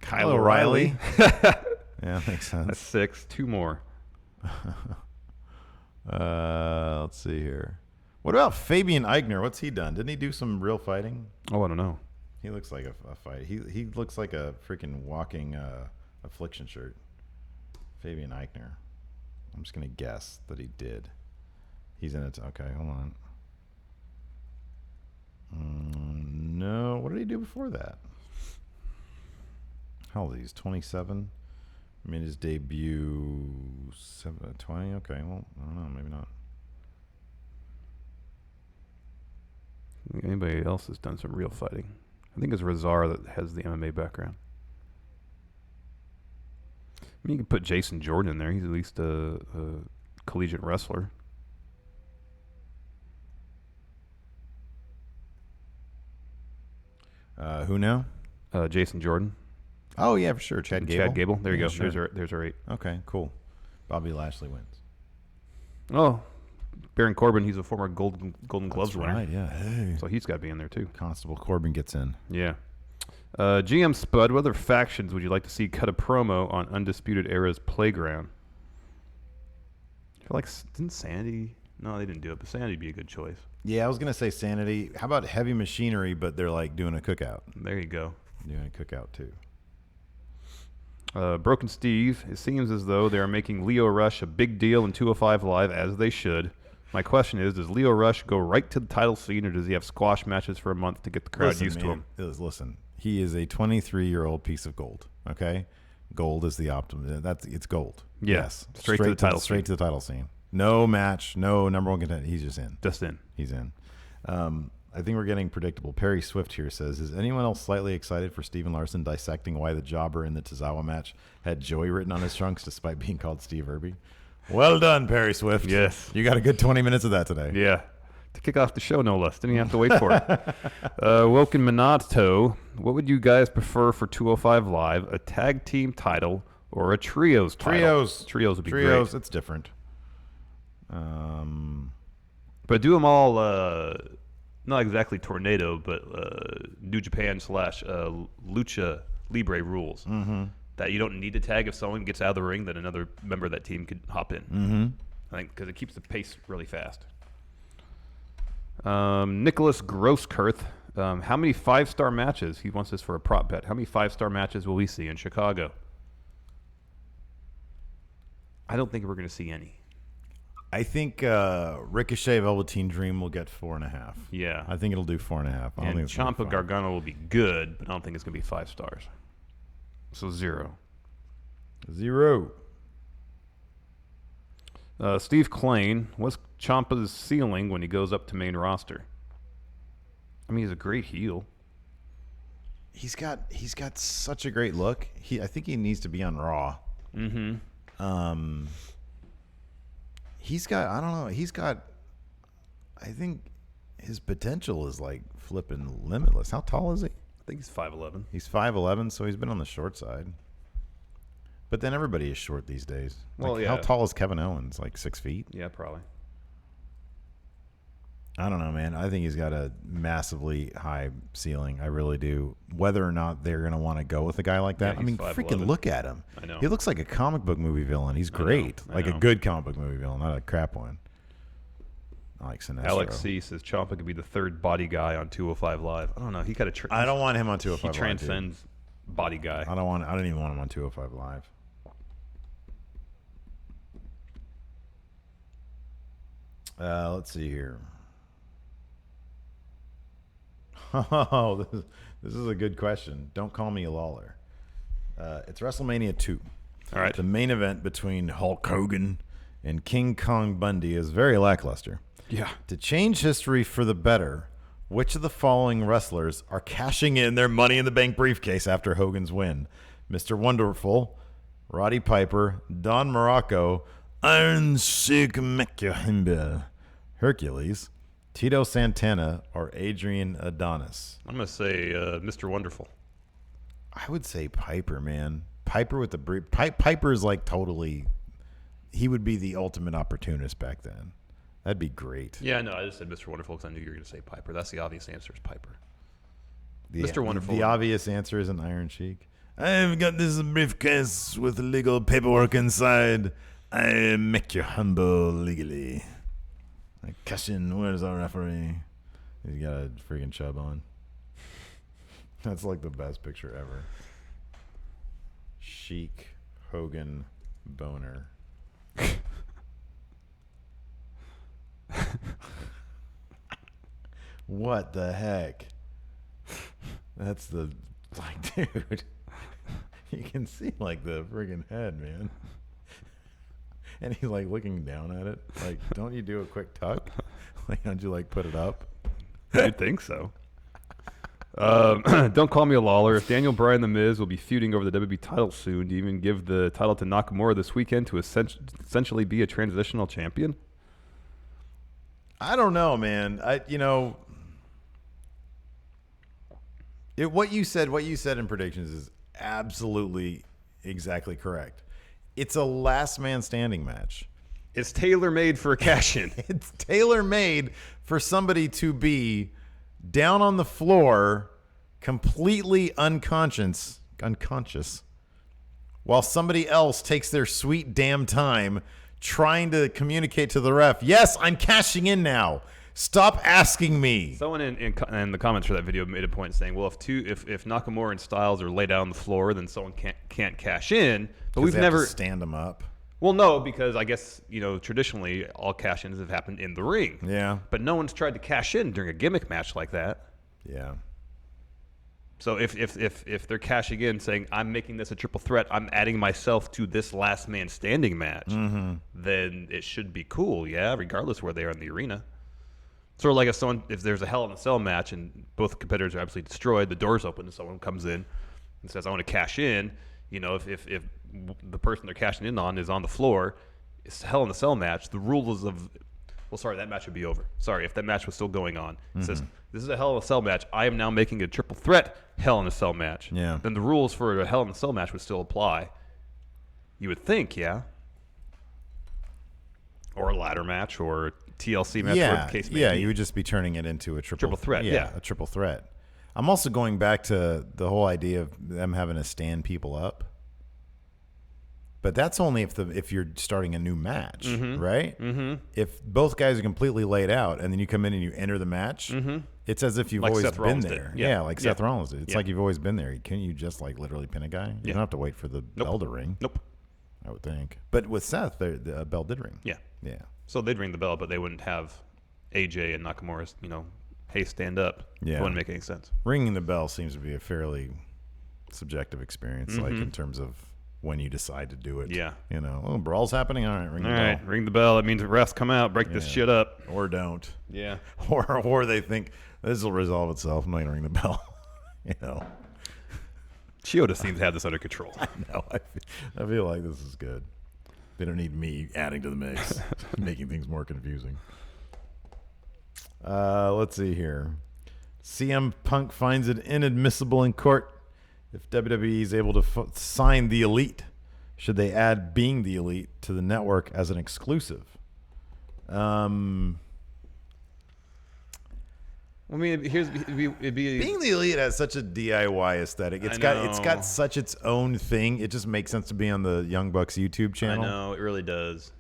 Kyle O'Reilly. Yeah, makes sense. That's 6. 2 more. Let's see here. What about Fabian Eichner? What's he done? Didn't he do some real fighting? Oh, I don't know. He looks like a fight. He looks like a freaking walking affliction shirt. Fabian Eichner. I'm just going to guess that he did. He's in it. Okay, hold on. No. What did he do before that? How old is he? He's 27. Made his debut 20. Okay, well, I don't know. Maybe not. Anybody else has done some real fighting? I think it's Razar that has the MMA background. I mean, you can put Jason Jordan in there. He's at least a collegiate wrestler. Who now? Jason Jordan. Oh, yeah, for sure. Chad Gable. Chad Gable. There you Yeah, go. sure. There's our 8. Okay, cool. Bobby Lashley wins. Oh, Baron Corbin. He's a former Golden Gloves That's winner. right, yeah. Hey. So he's got to be in there too. Constable Corbin gets in. Yeah. GM Spud, what other factions would you like to see cut a promo on Undisputed Era's Playground? I feel like, didn't Sanity? No, they didn't do it, but Sanity would be a good choice. Yeah, I was going to say Sanity. How about Heavy Machinery, but they're like doing a cookout? There you go. Doing a cookout, too. Broken Steve, it seems as though they are making Leo Rush a big deal in 205 Live, as they should. My question is, does Leo Rush go right to the title scene, or does he have squash matches for a month to get the crowd used to him? Listen, he is a 23-year-old piece of gold, okay? Gold is the optimum. It's gold. Yeah, Yes. straight to the title Straight scene. to the title scene. No match, no number one contender. He's just in. Just in. He's in. I think we're getting predictable. Perry Swift here says, is anyone else slightly excited for Steven Larson dissecting why the jobber in the Tozawa match had Joey written on his trunks despite being called Steve Irby? Well done, Perry Swift. Yes. You got a good 20 minutes of that today. Yeah. To kick off the show, no less. Didn't even have to wait for it. Woken Minato, what would you guys prefer for 205 Live? A tag team title or a trios title? Trios would be great. It's different. But do them all, not exactly Tornado, but New Japan / Lucha Libre rules. Mm-hmm. That you don't need to tag if someone gets out of the ring, then another member of that team could hop in. Mm-hmm. I think because it keeps the pace really fast. Nicholas Grosskirth, how many 5-star matches? He wants this for a prop bet. How many 5-star matches will we see in Chicago? I don't think we're going to see any. I think Ricochet Velveteen Dream will get 4.5. Yeah. I think it'll do 4.5. I don't And think it's gonna be Ciampa 5. Gargano will be good, but I don't think it's going to be 5 stars. So 0. 0. Steve Klain, what's Ciampa's ceiling when he goes up to main roster? I mean, he's a great heel. He's got such a great look. I think he needs to be on Raw. Mm-hmm. He's got, I don't know, I think his potential is like flipping limitless. How tall is he? I think he's 5'11". He's 5'11", so he's been on the short side. But then everybody is short these days. Well, like, yeah. How tall is Kevin Owens? Like 6 feet? Yeah, probably. I don't know, man. I think he's got a massively high ceiling. I really do. Whether or not they're going to want to go with a guy like that. Yeah, I mean, he's 5'11". freaking look at him. I know. He looks like a comic book movie villain. He's great. I Like a know. good comic book movie villain, not a crap one. I like Sinestro. Alex C says Ciampa could be the third body guy on 205 Live. I don't know. He got a. I don't want him on He 205 Live. dude. transcends body guy. I don't even want him on 205 Live. Let's see here. Oh, this is a good question. Don't call me a Lawler. It's WrestleMania 2. All right. The main event between Hulk Hogan and King Kong Bundy is very lackluster. Yeah. To change history for the better, which of the following wrestlers are cashing in their Money in the Bank briefcase after Hogan's win? Mr. Wonderful, Roddy Piper, Don Morocco, Iron Sheik Mekahimba, Hercules, Tito Santana, or Adrian Adonis? I'm going to say Mr. Wonderful. I would say Piper, man. Piper with the brief. Piper is like totally. He would be the ultimate opportunist back then. That'd be great. Yeah, no, I just said Mr. Wonderful because I knew you were going to say Piper. That's the obvious answer is Piper. Mr. Wonderful. The obvious answer is an Iron Sheik. I've got this briefcase with legal paperwork inside. I make you humble legally. Like, Cashin, where's our referee? He's got a freaking chub on. That's like the best picture ever. Sheik, Hogan, boner. What the heck? That's the dude. You can see like the friggin' head, man. And he's like looking down at it. Like, don't you do a quick tuck? Like, don't you like put it up? You'd think so. Don't call me a Lawler. If Daniel Bryan and The Miz will be feuding over the WWE title soon, do you even give the title to Nakamura this weekend to essentially be a transitional champion? I don't know, man. What you said in predictions is absolutely exactly correct. It's a last man standing match. It's tailor-made for a cash-in. It's tailor-made for somebody to be down on the floor, completely unconscious, while somebody else takes their sweet damn time trying to communicate to the ref, yes, I'm cashing in now. Stop asking me. Someone in the comments for that video made a point saying, well, if Nakamura and Styles are laid out on the floor, then someone can't cash in. But we've never stand them up. Well, no, because I guess, traditionally all cash-ins have happened in the ring. Yeah. But no one's tried to cash in during a gimmick match like that. Yeah. So if they're cashing in saying, I'm making this a triple threat, I'm adding myself to this last man standing match, then it should be cool, yeah, regardless where they are in the arena. Sort of like if there's a Hell in a Cell match and both competitors are absolutely destroyed, the door's open and someone comes in and says, I want to cash in, if the person they're cashing in on is on the floor, it's a Hell in a Cell match, the rules of, that match would be over. Sorry, if that match was still going on. It says, this is a Hell in a Cell match. I am now making a triple threat Hell in a Cell match. Yeah. Then the rules for a Hell in a Cell match would still apply. You would think, yeah? Or a ladder match or a TLC match, whatever the case may be. You would just be turning it into a triple threat. Yeah, a triple threat. I'm also going back to the whole idea of them having to stand people up. But that's only if you're starting a new match, right? Mm-hmm. If both guys are completely laid out and then you come in and you enter the match, it's as if you've always Seth been Rollins there. did. Yeah. Like Seth Rollins did. It's like you've always been there. Can't you just like literally pin a guy? You don't have to wait for the bell to ring. Nope. I would think. But with Seth, the bell did ring. Yeah. Yeah. So they'd ring the bell, but they wouldn't have AJ and Nakamura's, hey, stand up. Yeah. It wouldn't make any sense. Ringing the bell seems to be a fairly subjective experience, like in terms of when you decide to do it. Yeah. Brawl's happening. All right, ring the bell. All right, ring the bell. That means the refs come out, break this shit up. Or don't. Yeah. Or they think this will resolve itself. I'm not going to ring the bell. Chioda seems to have this under control. No, I feel like this is good. They don't need me adding to the mix, making things more confusing. Let's see here. CM Punk finds it inadmissible in court if WWE is able to sign the Elite. Should they add being the Elite to the network as an exclusive? I mean, it'd be Being the Elite has such a DIY aesthetic. It's got such its own thing. It just makes sense to be on the Young Bucks YouTube channel. I know, it really does.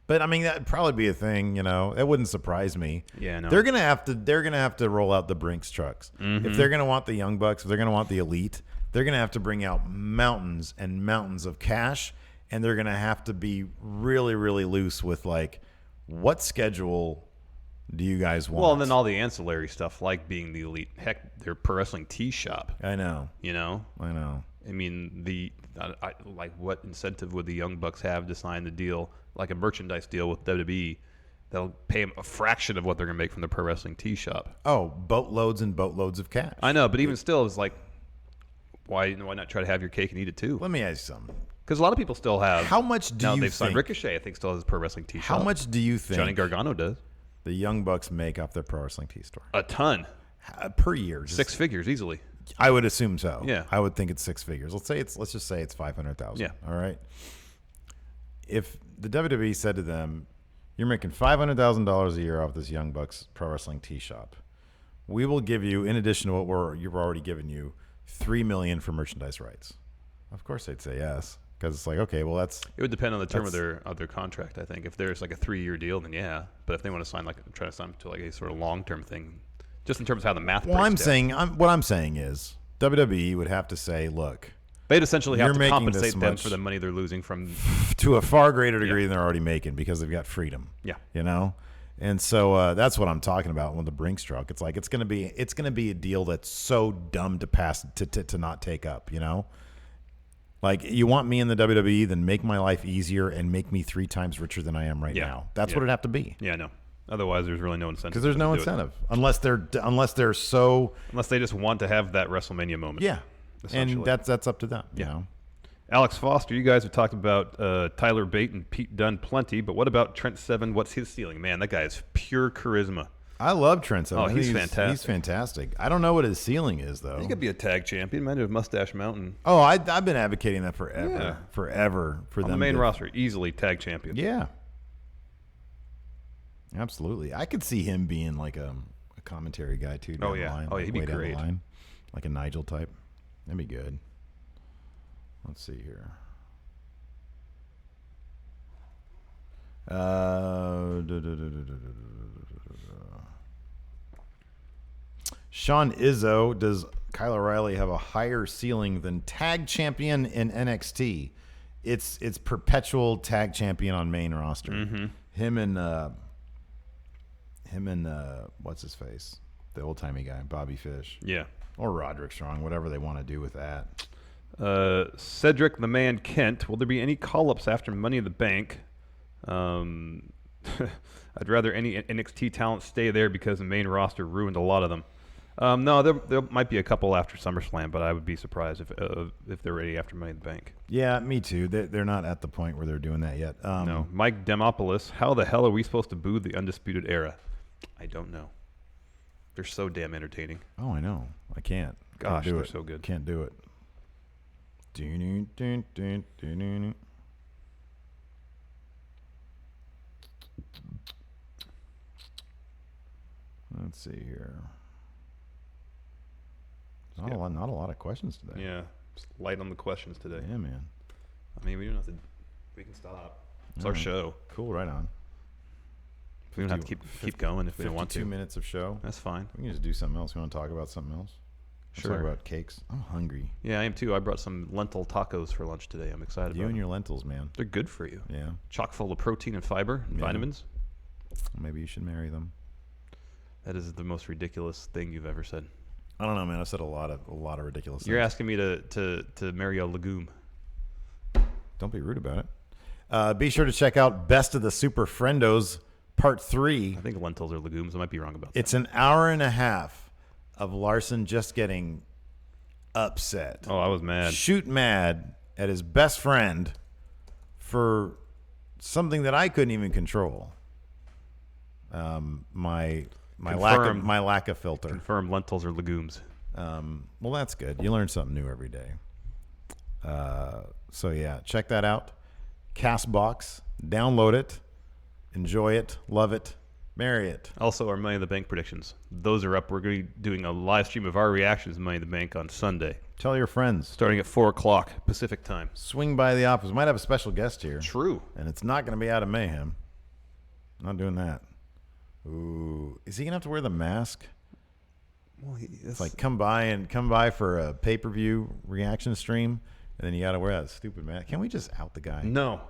But I mean, that'd probably be a thing. It wouldn't surprise me. Yeah, no. They're gonna have to roll out the Brinks trucks if they're gonna want the Young Bucks. If they're gonna want the Elite, they're gonna have to bring out mountains and mountains of cash, and they're gonna have to be really, really loose with like what schedule do you guys want? Well, and then all the ancillary stuff, like being the Elite. Heck, their pro wrestling tee shop. I know. I know. I mean, what incentive would the Young Bucks have to sign the deal, like a merchandise deal with WWE? They'll pay them a fraction of what they're going to make from the pro wrestling tee shop. Oh, boatloads and boatloads of cash. I know, but even still, it's like, why not try to have your cake and eat it too? Let me ask you something. Because a lot of people still have. How much do you think? They've signed Ricochet, I think, still has his pro wrestling tee shop. How much do you think Johnny Gargano does? The Young Bucks make off their pro wrestling tee store? A ton. Per year. 6 figures easily. I would assume so. Yeah. I would think it's 6 figures. Let's just say it's 500,000. Yeah. All right. If the WWE said to them, you're making $500,000 a year off this Young Bucks pro wrestling tee shop, we will give you, in addition to what you've already given you, $3 million for merchandise rights. Of course they'd say yes. Because it's like, okay, well, it would depend on the term of their contract, I think. If there's like a 3-year deal, then yeah. But if they want to try to sign to like a sort of long-term thing, just in terms of how the math. Well, what I'm saying is WWE would have to say, look, they'd essentially have to compensate them much for the money they're losing from to a far greater degree than they're already making because they've got freedom. Yeah, And so that's what I'm talking about with the Brinks truck. It's like it's gonna be a deal that's so dumb to pass to not take up. You know, like you want me in the WWE, then make my life easier and make me 3 times richer than I am right now. That's what it'd have to be. Yeah, no. Otherwise, there's really no incentive. Because there's no incentive unless they just want to have that WrestleMania moment. Yeah, and that's up to them. You know. Alex Foster, you guys have talked about Tyler Bate and Pete Dunne plenty, but what about Trent Seven? What's his ceiling? Man, that guy is pure charisma. I love Trent Seven. Oh, he's fantastic. He's fantastic. I don't know what his ceiling is, though. He could be a tag champion. Might have Mustache Mountain. Oh, I've been advocating that forever. Yeah. Forever for them. On the main roster, easily tag champion. Yeah. Absolutely. I could see him being like a commentary guy, too. Oh, yeah. He'd be great. Like a Nigel type. That'd be good. Let's see here. Sean Izzo, does Kyle O'Reilly have a higher ceiling than tag champion in NXT? It's perpetual tag champion on main roster. Mm-hmm. Him and what's his face? The old timey guy, Bobby Fish. Yeah. Or Roderick Strong, whatever they want to do with that. Cedric the Man Kent, will there be any call-ups after Money in the Bank? I'd rather any NXT talent stay there because the main roster ruined a lot of them. No, there might be a couple after SummerSlam, but I would be surprised if they're ready after Money in the Bank. Yeah, me too. They're not at the point where they're doing that yet. No. Mike Demopoulos, how the hell are we supposed to boo the Undisputed Era? I don't know. They're so damn entertaining. Oh, I know. I can't. Gosh, they're so good. Can't do it. Let's see here. Not a lot of questions today. Yeah, just light on the questions today. Yeah, man. I mean, we don't have to. We can stop. It's our show. Cool, right on. We don't have to keep going if we don't want to. 52 minutes of show. That's fine. We can just do something else. You want to talk about something else? Sure. Let's talk about cakes. I'm hungry. Yeah, I am too. I brought some lentil tacos for lunch today. I'm excited about You and them. your lentils, man. They're good for you. Yeah. Chock full of protein and fiber and vitamins. Maybe you should marry them. That is the most ridiculous thing you've ever said. I don't know, man. I've said a lot of ridiculous You're things. asking me to marry a legume. Don't be rude about it. Be sure to check out Best of the Super Friendos Part 3. I think lentils are legumes. I might be wrong about that. It's an hour and a half of Larson just getting upset. Oh, I was mad. Shoot mad at his best friend for something that I couldn't even control. My lack of filter. Confirm lentils are legumes. Well, that's good. You learn something new every day. So yeah, check that out. Castbox, download it, enjoy it, love it, marry it. Also, our Money in the Bank predictions. Those are up. We're going to be doing a live stream of our reactions to Money in the Bank on Sunday. Tell your friends. Starting at 4 o'clock Pacific time. Swing by the office. We might have a special guest here. True. And it's not going to be out of mayhem. Not doing that. Ooh. Is he going to have to wear the mask? Well, It's like come by for a pay-per-view reaction stream, and then you got to wear that stupid mask. Can we just out the guy? No.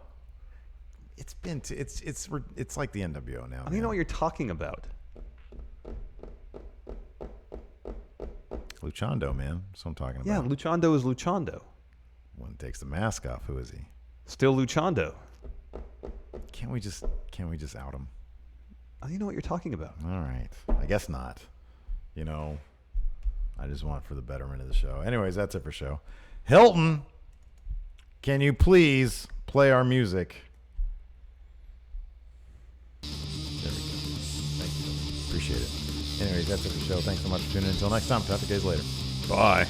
It's been it's like the NWO now. I don't even know what you're talking about. Luchando, man. That's what I'm talking about. Yeah, Luchando is Luchando. When he takes the mask off, who is he? Still Luchando. Can't we just out him? I don't even know what you're talking about. All right. I guess not. You know, I just want it for the betterment of the show. Anyways, that's it for show. Hilton, can you please play our music? There we go. Thank you. Appreciate it. Anyways, that's it for the show. Thanks so much for tuning in. Until next time, talk to you guys later. Bye.